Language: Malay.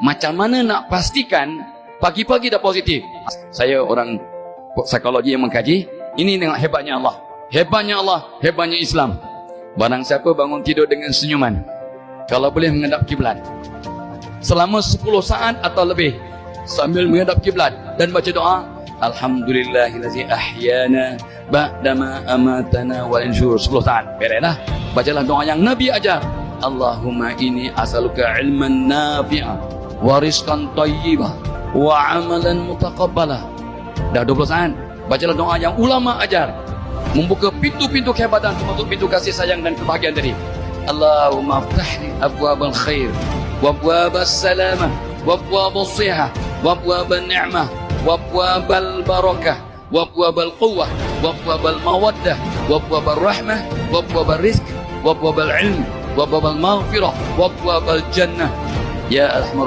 Macam mana nak pastikan pagi-pagi dah positif? Saya orang psikologi yang mengkaji. Ini dengan hebatnya Allah. Hebatnya Allah, hebatnya Islam. Barang siapa bangun tidur dengan senyuman, kalau boleh menghadap kiblat selama 10 saat atau lebih, sambil menghadap kiblat dan baca doa, Alhamdulillahillazi ahyana ba'dama amatana wa insyur, 10 saat. Bereslah. Bacalah doa yang Nabi ajar. Allahumma inni as'aluka ilman nafi'a wa rizqan thayyibah wa amalan mutaqabbalah. Dah 20 saat. Bacalah doa yang ulama ajar, membuka pintu-pintu kehebatan, termasuk pintu kasih sayang dan kebahagiaan tadi. Allahumma aftahli abwabal khair wa abwabas salamah wa abwabus sihah wa abwabal ni'mah wa abwabal barakah wa abwabal quwwah wa abwabal mawaddah wa abwabal rahmah wa abwabal rizq wa abwabal ilm wa abwabal maghfirah wa abwabal jannah ya arhamar